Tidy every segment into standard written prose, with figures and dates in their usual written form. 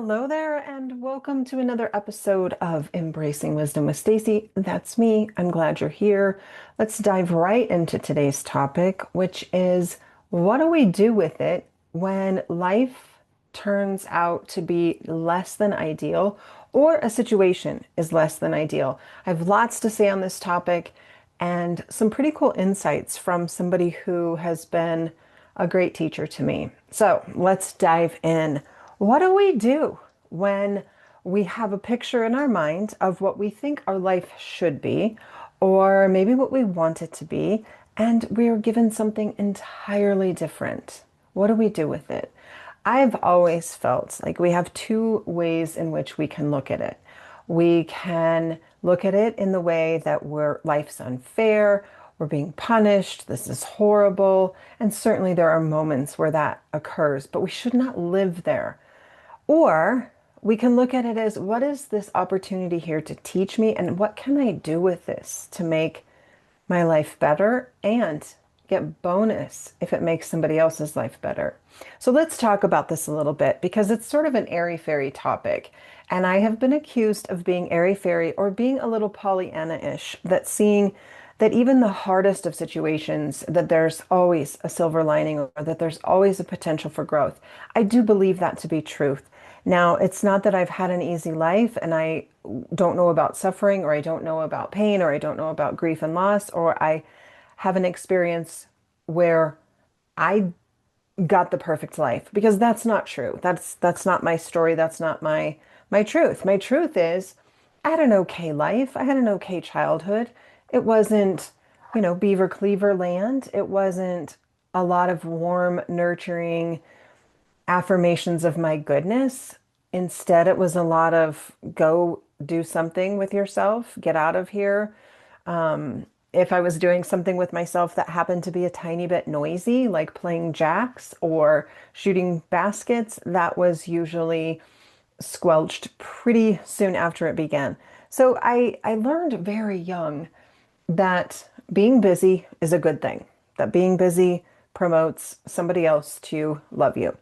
Hello there, and welcome to another episode of Embracing Wisdom with Stacy. That's me. I'm glad you're here. Let's dive right into today's topic, which is what do we do with it when life turns out to be less than ideal or a situation is less than ideal? I have lots to say on this topic and some pretty cool insights from somebody who has been a great teacher to me. So let's dive in. What do we do when we have a picture in our mind of what we think our life should be, or maybe what we want it to be, and we are given something entirely different? What do we do with it? I've always felt like we have two ways in which we can look at it. We can look at it in the way that life's unfair, we're being punished, this is horrible, and certainly there are moments where that occurs, but we should not live there. Or we can look at it as what is this opportunity here to teach me, and what can I do with this to make my life better and get bonus if it makes somebody else's life better. So let's talk about this a little bit because it's sort of an airy-fairy topic. And I have been accused of being airy-fairy or being a little Pollyanna-ish, that seeing that even the hardest of situations, that there's always a silver lining or that there's always a potential for growth. I do believe that to be truth. Now, it's not that I've had an easy life and I don't know about suffering, or I don't know about pain, or I don't know about grief and loss, or I have an experience where I got the perfect life, because that's not true. That's not my story. That's not my truth. My truth is I had an okay life. I had an okay childhood. It wasn't, Beaver Cleaver land. It wasn't a lot of warm, nurturing affirmations of my goodness. Instead, it was a lot of go do something with yourself, get out of here. If I was doing something with myself that happened to be a tiny bit noisy, like playing jacks or shooting baskets, that was usually squelched pretty soon after it began. So I learned very young that being busy is a good thing, that being busy promotes somebody else to love you.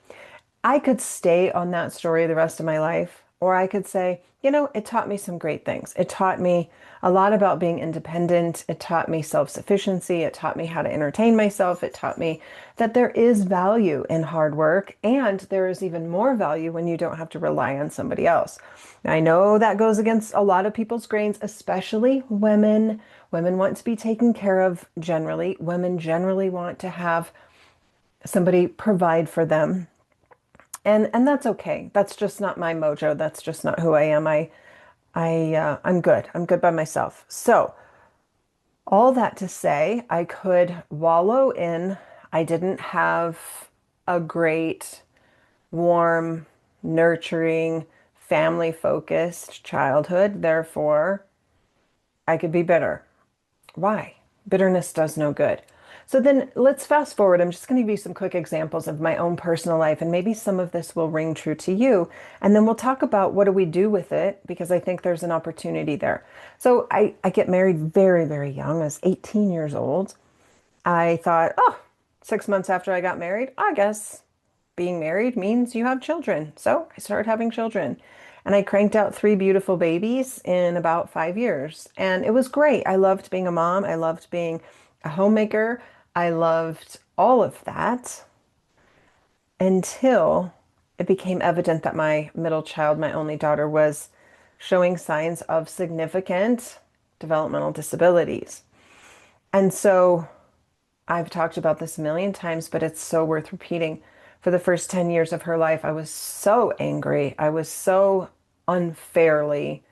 I could stay on that story the rest of my life, or I could say, it taught me some great things. It taught me a lot about being independent. It taught me self-sufficiency. It taught me how to entertain myself. It taught me that there is value in hard work, and there is even more value when you don't have to rely on somebody else. I know that goes against a lot of people's grains, especially women. Women want to be taken care of generally. Women generally want to have somebody provide for them. And that's okay. That's just not my mojo. That's just not who I am. I'm good. I'm good by myself. So all that to say, I could wallow in. I didn't have a great, warm, nurturing, family-focused childhood. Therefore, I could be bitter. Why? Bitterness does no good. So then let's fast forward. I'm just going to give you some quick examples of my own personal life, and maybe some of this will ring true to you. And then we'll talk about what do we do with it, because I think there's an opportunity there. So I get married very, very young. I was 18 years old. I thought, oh, 6 months after I got married, I guess being married means you have children. So I started having children. And I cranked out three beautiful babies in about 5 years. And it was great. I loved being a mom. I loved being a homemaker. I loved all of that until it became evident that my middle child, my only daughter, was showing signs of significant developmental disabilities. And so I've talked about this a million times, but it's so worth repeating. For the first 10 years of her life, I was so angry. I was so unfairly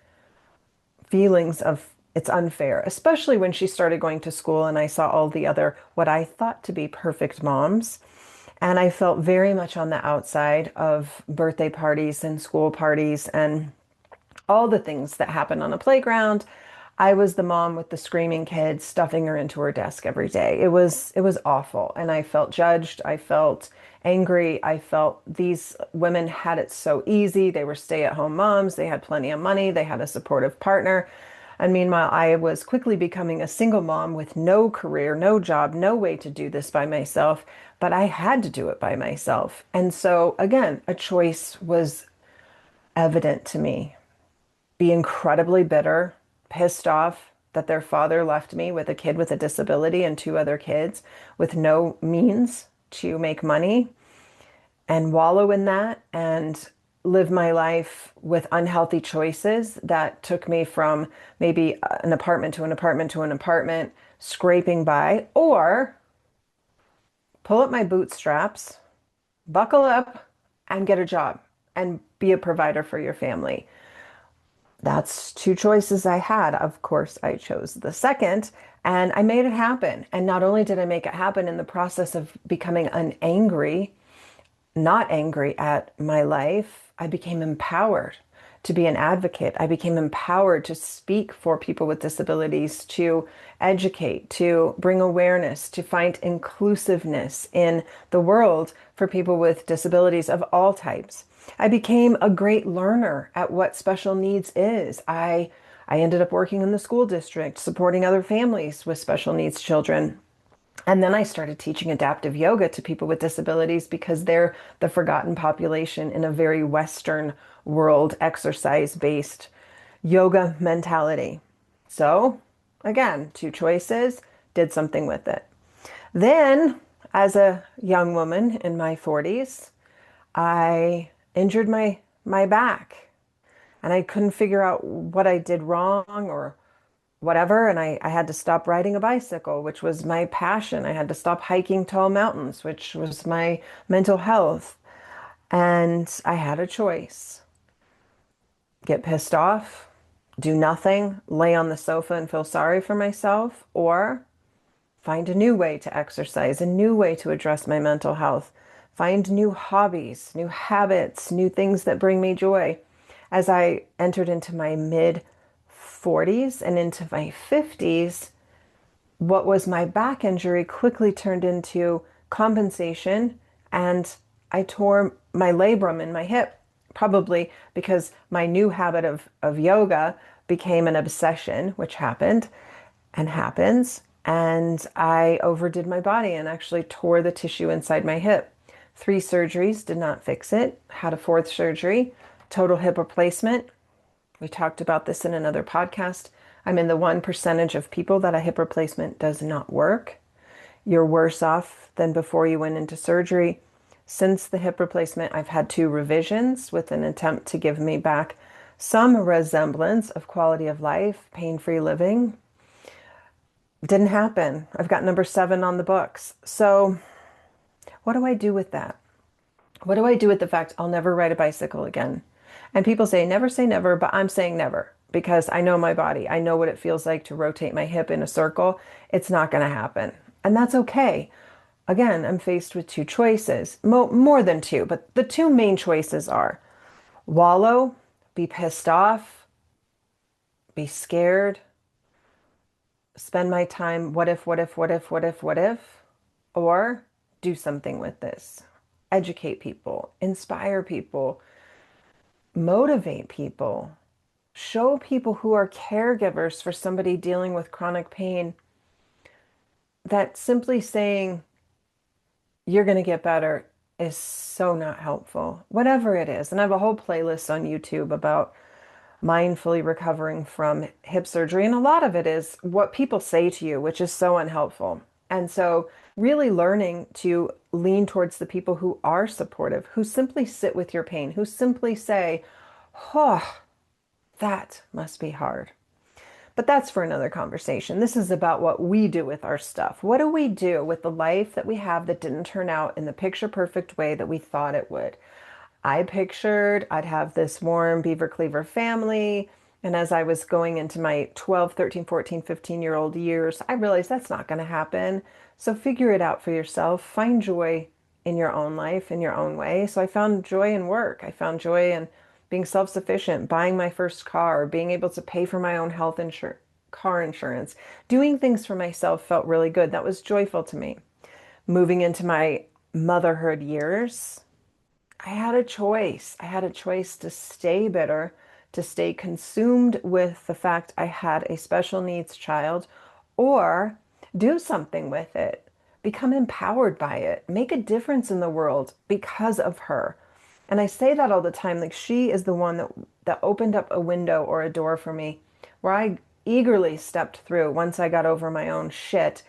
feelings of it's unfair, especially when she started going to school and I saw all the other, what I thought to be perfect moms. And I felt very much on the outside of birthday parties and school parties and all the things that happen on a playground. I was the mom with the screaming kids, stuffing her into her desk every day. It was awful. And I felt judged. I felt angry. I felt these women had it so easy. They were stay-at-home moms. They had plenty of money. They had a supportive partner. And meanwhile, I was quickly becoming a single mom with no career, no job, no way to do this by myself, but I had to do it by myself. And so again, a choice was evident to me, be incredibly bitter, pissed off that their father left me with a kid with a disability and two other kids with no means to make money, and wallow in that and live my life with unhealthy choices that took me from maybe an apartment to an apartment to an apartment, scraping by, or pull up my bootstraps, buckle up, and get a job and be a provider for your family. That's two choices I had. Of course, I chose the second and I made it happen. And not only did I make it happen in the process of becoming not angry at my life, I became empowered to be an advocate. I became empowered to speak for people with disabilities, to educate, to bring awareness, to find inclusiveness in the world for people with disabilities of all types. I became a great learner at what special needs is. I ended up working in the school district, supporting other families with special needs children. And then I started teaching adaptive yoga to people with disabilities because they're the forgotten population in a very Western world exercise-based yoga mentality. So, again, two choices, did something with it. Then, as a young woman in my 40s, I injured my back and I couldn't figure out what I did wrong or whatever. And I had to stop riding a bicycle, which was my passion. I had to stop hiking tall mountains, which was my mental health. And I had a choice: get pissed off, do nothing, lay on the sofa and feel sorry for myself, or find a new way to exercise, a new way to address my mental health, find new hobbies, new habits, new things that bring me joy. As I entered into my mid 40s and into my 50s, what was my back injury quickly turned into compensation, and I tore my labrum in my hip, probably because my new habit of yoga became an obsession, which happened and happens. And I overdid my body and actually tore the tissue inside my hip. Three surgeries did not fix it. Had a fourth surgery, total hip replacement. We talked about this in another podcast. I'm in the 1% of people that a hip replacement does not work. You're worse off than before you went into surgery. Since the hip replacement, I've had two revisions with an attempt to give me back some resemblance of quality of life, pain-free living. Didn't happen. I've got number 7 on the books. So what do I do with that? What do I do with the fact I'll never ride a bicycle again? And people say never, but I'm saying never because I know my body. I know what it feels like to rotate my hip in a circle. It's not going to happen. And that's okay. Again, I'm faced with two choices, more than two, but the two main choices are wallow, be pissed off, be scared, spend my time, what if, or do something with this. Educate people, inspire people, motivate people, show people who are caregivers for somebody dealing with chronic pain that simply saying you're going to get better is so not helpful, whatever it is. And I have a whole playlist on YouTube about mindfully recovering from hip surgery. And a lot of it is what people say to you, which is so unhelpful. And so really learning to lean towards the people who are supportive, who simply sit with your pain, who simply say, oh, that must be hard. But that's for another conversation. This is about what we do with our stuff. What do we do with the life that we have that didn't turn out in the picture perfect way that we thought it would? I pictured I'd have this warm beaver cleaver family. And as I was going into my 12, 13, 14, 15-year-old years, I realized that's not going to happen. So figure it out for yourself. Find joy in your own life, in your own way. So I found joy in work. I found joy in being self-sufficient, buying my first car, being able to pay for my own health insurance, car insurance. Doing things for myself felt really good. That was joyful to me. Moving into my motherhood years, I had a choice. I had a choice to stay bitter, to stay consumed with the fact I had a special needs child, or do something with it, become empowered by it, make a difference in the world because of her. And I say that all the time. Like she is the one that opened up a window or a door for me where I eagerly stepped through once I got over my own shit,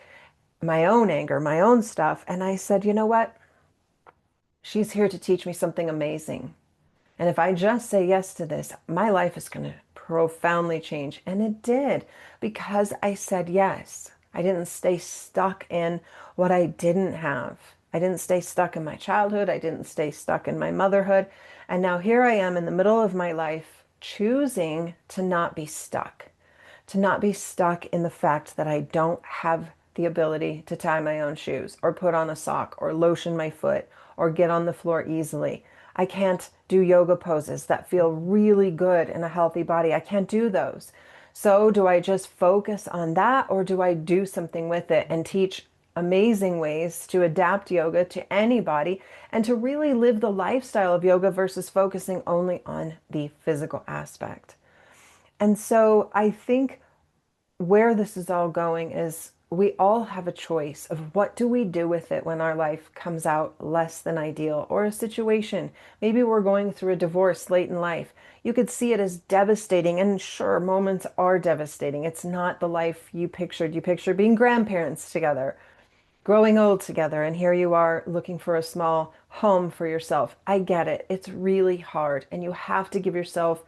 my own anger, my own stuff. And I said, you know what? She's here to teach me something amazing. And if I just say yes to this, my life is going to profoundly change. And it did because I said yes. I didn't stay stuck in what I didn't have. I didn't stay stuck in my childhood. I didn't stay stuck in my motherhood. And now here I am in the middle of my life choosing to not be stuck in the fact that I don't have the ability to tie my own shoes or put on a sock or lotion my foot or get on the floor easily. I can't do yoga poses that feel really good in a healthy body. I can't do those. So, do I just focus on that or do I do something with it and teach amazing ways to adapt yoga to anybody and to really live the lifestyle of yoga versus focusing only on the physical aspect? And so I think where this is all going is we all have a choice of what do we do with it when our life comes out less than ideal or a situation. Maybe we're going through a divorce late in life. You could see it as devastating, and sure, moments are devastating. It's not the life you pictured. You pictured being grandparents together, growing old together, and here you are looking for a small home for yourself. I get it. It's really hard, and you have to give yourself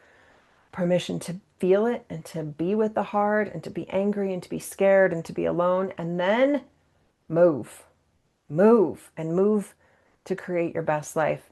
permission to feel it and to be with the heart and to be angry and to be scared and to be alone and then move, move to create your best life.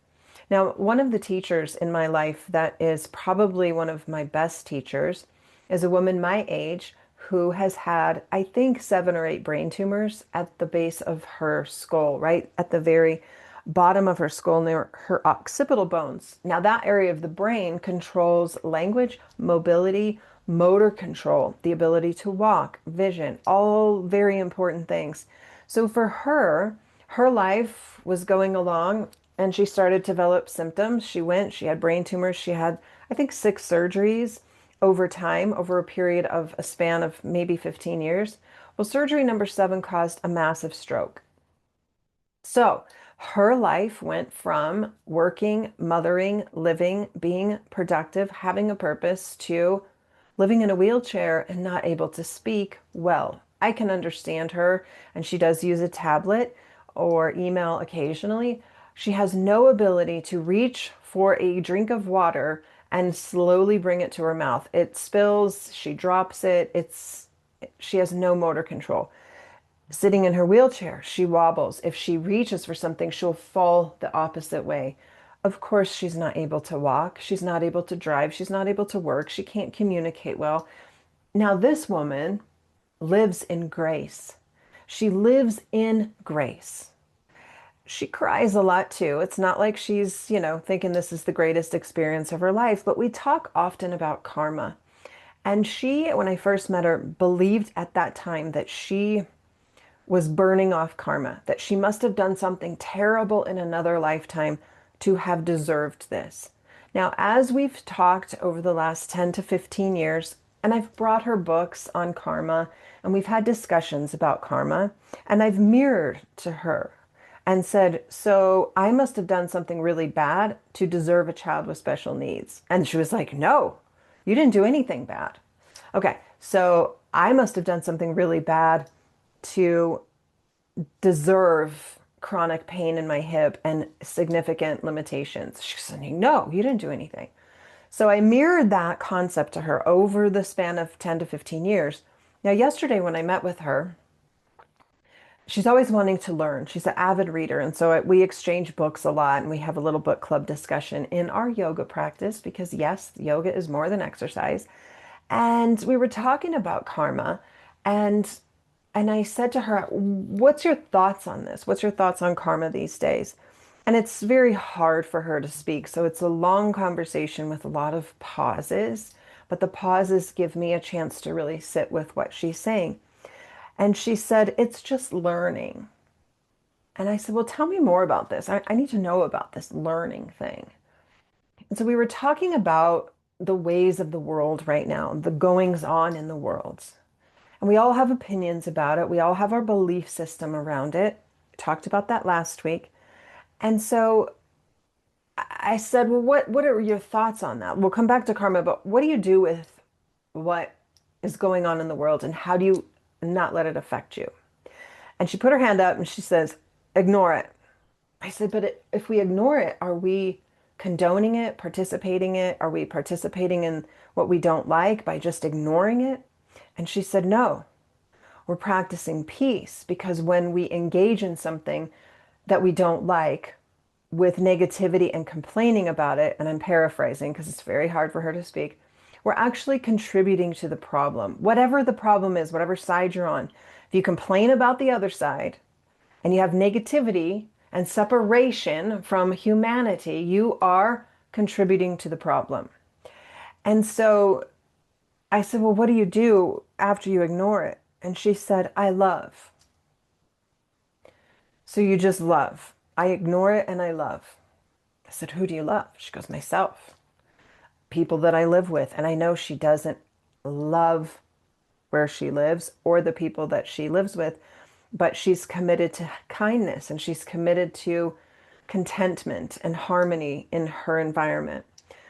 Now, one of the teachers in my life that is probably one of my best teachers is a woman my age who has had, I think, 7 or 8 brain tumors at the base of her skull, right at the very bottom of her skull near her occipital bones. Now, that area of the brain controls language, mobility, motor control, the ability to walk, vision, all very important things. So for her, her life was going along and she started to develop symptoms. She had brain tumors. She had, I think, 6 surgeries over time, over a period of a span of maybe 15 years. Well, surgery number 7 caused a massive stroke. So her life went from working, mothering, living, being productive, having a purpose to living in a wheelchair and not able to speak well. I can understand her, and she does use a tablet or email occasionally. She has no ability to reach for a drink of water and slowly bring it to her mouth. It spills, she drops it. She has no motor control. Sitting in her wheelchair, she wobbles. If she reaches for something, she'll fall the opposite way. Of course, she's not able to walk. She's not able to drive. She's not able to work. She can't communicate well. Now, this woman lives in grace. She lives in grace. She cries a lot too. It's not like she's, thinking this is the greatest experience of her life, but we talk often about karma. And she, when I first met her, believed at that time that she was burning off karma, that she must have done something terrible in another lifetime to have deserved this. Now, as we've talked over the last 10 to 15 years, and I've brought her books on karma, and we've had discussions about karma, and I've mirrored to her and said, so I must have done something really bad to deserve a child with special needs. And she was like, no, you didn't do anything bad. Okay, so I must have done something really bad to deserve chronic pain in my hip and significant limitations. She's saying, no, you didn't do anything. So I mirrored that concept to her over the span of 10 to 15 years. Now, yesterday when I met with her, she's always wanting to learn. She's an avid reader. And so we exchange books a lot and we have a little book club discussion in our yoga practice because, yes, yoga is more than exercise. And we were talking about karma and I said to her, what's your thoughts on this? What's your thoughts on karma these days? And it's very hard for her to speak. So it's a long conversation with a lot of pauses, but the pauses give me a chance to really sit with what she's saying. And she said, it's just learning. And I said, well, tell me more about this. I need to know about this learning thing. And so we were talking about the ways of the world right now, the goings on in the world. And we all have opinions about it. We all have our belief system around it. We talked about that last week. And so I said, well, what are your thoughts on that? We'll come back to karma, but what do you do with what is going on in the world and how do you not let it affect you? And she put her hand up and she says, ignore it. I said, but if we ignore it, are we condoning it, participating it? Are we participating in what we don't like by just ignoring it? And she said, no, we're practicing peace because when we engage in something that we don't like with negativity and complaining about it, and I'm paraphrasing because it's very hard for her to speak, we're actually contributing to the problem. Whatever the problem is, whatever side you're on, if you complain about the other side and you have negativity and separation from humanity, you are contributing to the problem. And so I said, well, what do you do after you ignore it? And she said, I love. So you just love. I ignore it and I love. I said, who do you love? She goes, myself, people that I live with. And I know she doesn't love where she lives or the people that she lives with, but she's committed to kindness and she's committed to contentment and harmony in her environment.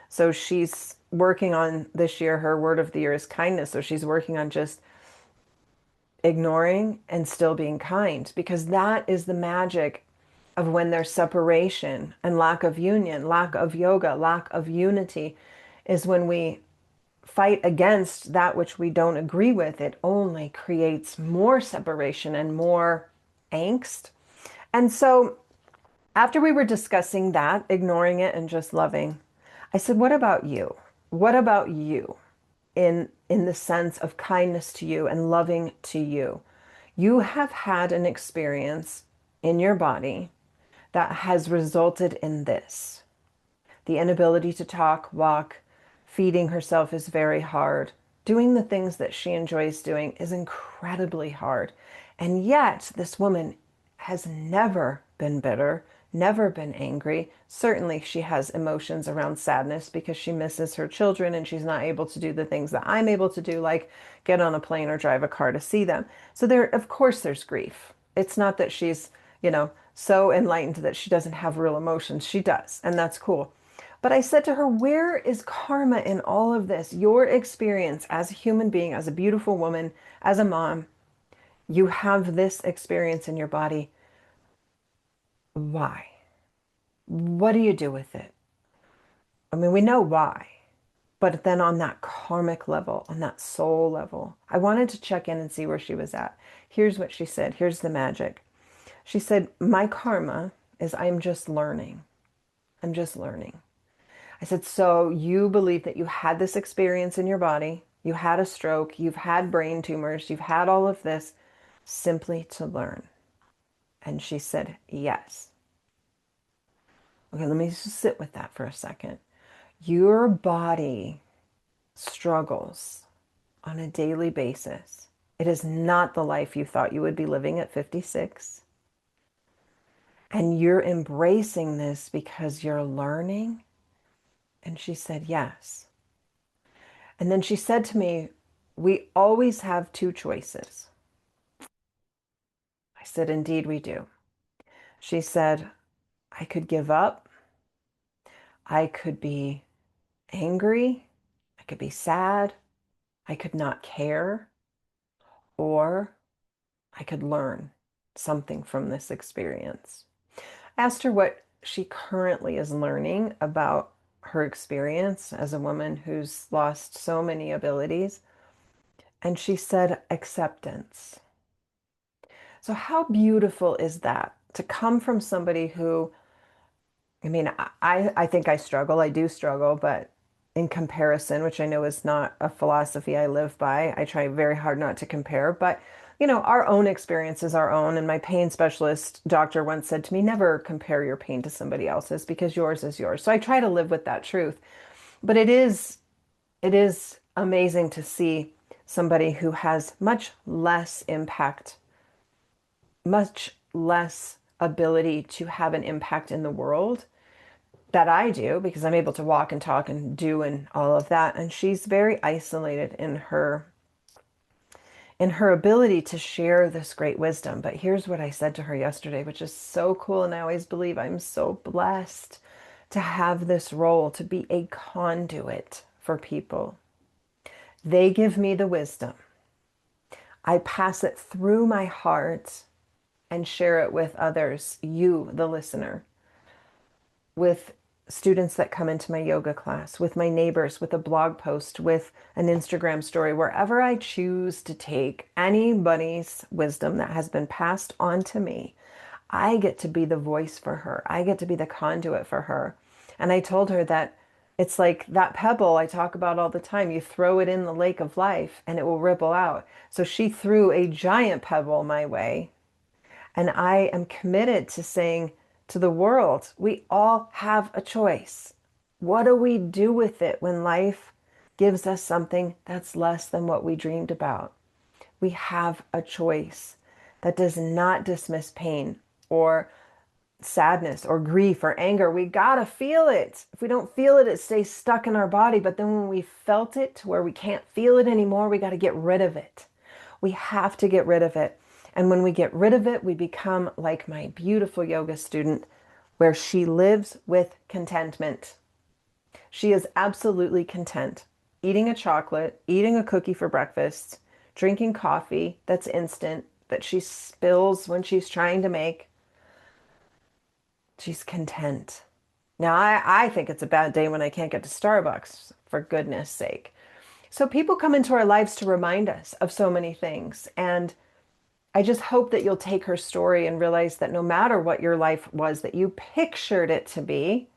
So she's working on this year, her word of the year is kindness. So she's working on just ignoring and still being kind because that is the magic of when there's separation and lack of union, lack of yoga, lack of unity is when we fight against that which we don't agree with. It only creates more separation and more angst. And so after we were discussing that, ignoring it and just loving, I said, what about you? What about you in the sense of kindness to you and loving to you? You have had an experience in your body that has resulted in this. The inability to talk, walk, feeding herself is very hard. Doing the things that she enjoys doing is incredibly hard. And yet, this woman has never been bitter, never been angry. Certainly, she has emotions around sadness because she misses her children and she's not able to do the things that I'm able to do, like get on a plane or drive a car to see them. So there, of course, there's grief. It's not that she's, so enlightened that she doesn't have real emotions. She does, and that's cool. But I said to her, where is karma in all of this? Your experience as a human being, as a beautiful woman, as a mom, you have this experience in your body. Why? What do you do with it? I mean, we know why, but then on that karmic level, on that soul level, I wanted to check in and see where she was at. Here's what she said. Here's the magic. She said, my karma is I'm just learning. I'm just learning. I said, so you believe that you had this experience in your body, you had a stroke, you've had brain tumors, you've had all of this simply to learn. And she said, yes. Okay, let me just sit with that for a second. Your body struggles on a daily basis. It is not the life you thought you would be living at 56. And you're embracing this because you're learning. And she said, yes. And then she said to me, we always have two choices. I said, indeed, we do. She said, I could give up. I could be angry. I could be sad. I could not care. Or I could learn something from this experience. I asked her what she currently is learning about her experience as a woman who's lost so many abilities. And she said, acceptance. So, how beautiful is that to come from somebody who, I mean, I think I struggle, I do struggle, but in comparison, which I know is not a philosophy I live by, I try very hard not to compare, but our own experience is our own. And my pain specialist doctor once said to me, never compare your pain to somebody else's because yours is yours. So I try to live with that truth. But it is amazing to see somebody who has much less impact, much less ability to have an impact in the world that I do because I'm able to walk and talk and do and all of that. And she's very isolated in her ability to share this great wisdom. But here's what I said to her yesterday, which is so cool. And I always believe I'm so blessed to have this role, to be a conduit for people. They give me the wisdom. I pass it through my heart and share it with others, you, the listener, with students that come into my yoga class, with my neighbors, with a blog post, with an Instagram story, wherever I choose to take anybody's wisdom that has been passed on to me. I get to be the voice for her. I get to be the conduit for her. And I told her that it's like that pebble I talk about all the time. You throw it in the lake of life and it will ripple out. So she threw a giant pebble my way. And I am committed to saying to the world, we all have a choice. What do we do with it when life gives us something that's less than what we dreamed about? We have a choice that does not dismiss pain or sadness or grief or anger. We gotta feel it. If we don't feel it, it stays stuck in our body. But then when we felt it to where we can't feel it anymore, we gotta get rid of it. We have to get rid of it. And when we get rid of it, we become like my beautiful yoga student, where she lives with contentment. She is absolutely content eating a chocolate, eating a cookie for breakfast, drinking coffee that's instant, that she spills when she's trying to make. She's content. Now, I think it's a bad day when I can't get to Starbucks, for goodness sake. So people come into our lives to remind us of so many things. And I just hope that you'll take her story and realize that no matter what your life was that you pictured it to be,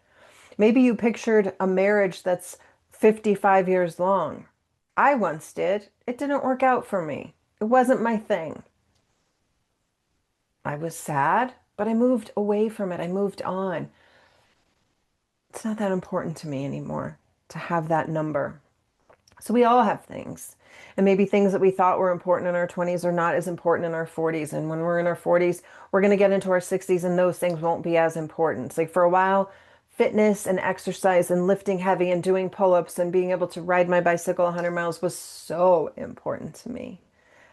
maybe you pictured a marriage that's 55 years long. I once did. It didn't work out for me. It wasn't my thing. I was sad, but I moved away from it. I moved on. It's not that important to me anymore to have that number. So we all have things. And maybe things that we thought were important in our 20s are not as important in our 40s. And when we're in our 40s, we're going to get into our 60s and those things won't be as important. It's like for a while, fitness and exercise and lifting heavy and doing pull-ups and being able to ride my bicycle 100 miles was so important to me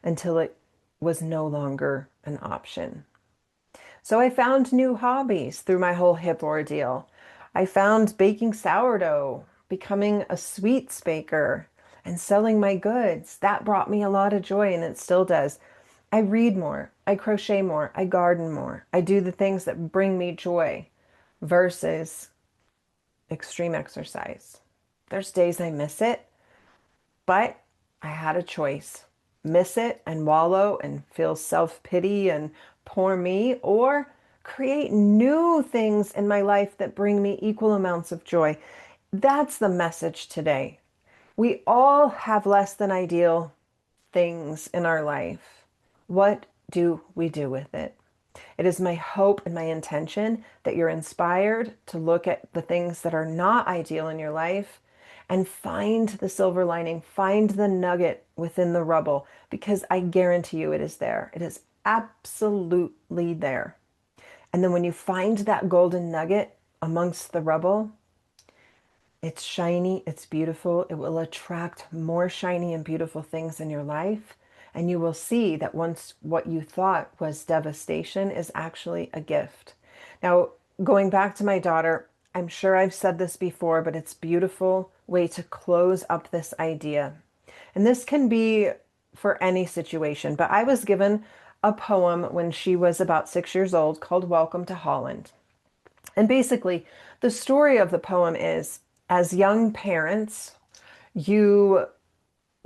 until it was no longer an option. So I found new hobbies through my whole hip ordeal. I found baking sourdough, becoming a sweets baker, and selling my goods. That brought me a lot of joy, and it still does. I read more, I crochet more, I garden more. I do the things that bring me joy versus extreme exercise. There's days I miss it, but I had a choice. Miss it and wallow and feel self-pity and poor me, or create new things in my life that bring me equal amounts of joy. That's the message today. We all have less than ideal things in our life. What do we do with it? It is my hope and my intention that you're inspired to look at the things that are not ideal in your life and find the silver lining, find the nugget within the rubble, because I guarantee you it is there. It is absolutely there. And then when you find that golden nugget amongst the rubble, it's shiny, it's beautiful. It will attract more shiny and beautiful things in your life. And you will see that once what you thought was devastation is actually a gift. Now, going back to my daughter, I'm sure I've said this before, but it's a beautiful way to close up this idea. And this can be for any situation, but I was given a poem when she was about 6 years old called Welcome to Holland. And basically, the story of the poem is, as young parents, you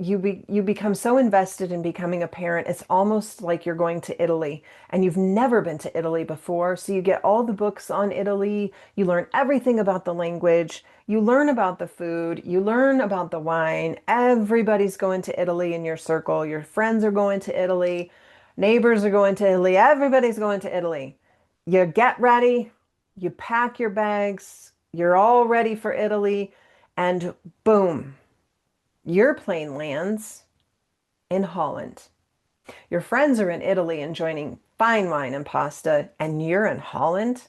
you become so invested in becoming a parent, it's almost like you're going to Italy and you've never been to Italy before. So you get all the books on Italy, you learn everything about the language, you learn about the food, you learn about the wine. Everybody's going to Italy in your circle. Your friends are going to Italy, neighbors are going to Italy, everybody's going to Italy. You get ready, you pack your bags, you're all ready for Italy, and boom. Your plane lands in Holland. Your friends are in Italy enjoying fine wine and pasta, and you're in Holland.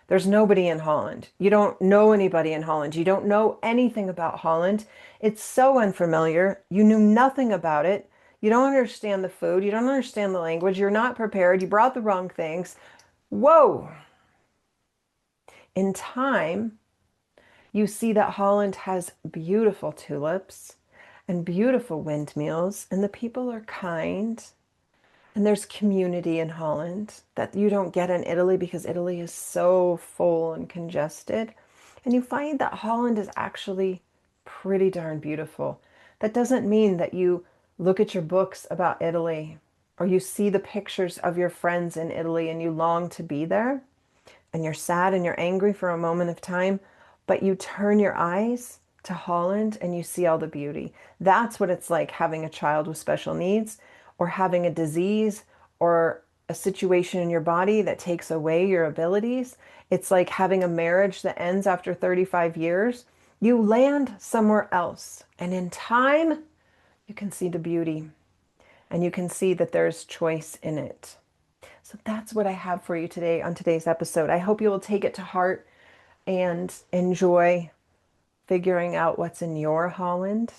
There's nobody in Holland. You don't know anybody in Holland. You don't know anything about Holland. It's so unfamiliar. You knew nothing about it. You don't understand the food. You don't understand the language. You're not prepared. You brought the wrong things. Whoa. In time, You see that Holland has beautiful tulips and beautiful windmills, and the people are kind. And there's community in Holland that you don't get in Italy because Italy is so full and congested. And you find that Holland is actually pretty darn beautiful. That doesn't mean that you look at your books about Italy or you see the pictures of your friends in Italy and you long to be there and you're sad and you're angry for a moment of time, but you turn your eyes to Holland and you see all the beauty. That's what it's like having a child with special needs or having a disease or a situation in your body that takes away your abilities. It's like having a marriage that ends after 35 years. You land somewhere else, and in time, you can see the beauty and you can see that there's choice in it. So that's what I have for you today on today's episode. I hope you will take it to heart and enjoy figuring out what's in your Holland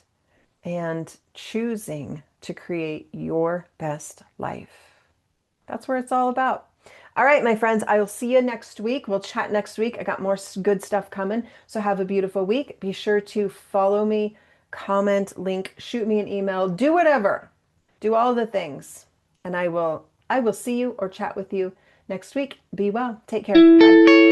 and choosing to create your best life. That's where it's all about. All right, my friends, I will see you next week. We'll chat next week. I got more good stuff coming. So have a beautiful week. Be sure to follow me, comment, link, shoot me an email, do whatever. Do all the things. And I will see you or chat with you next week. Be well. Take care. Bye.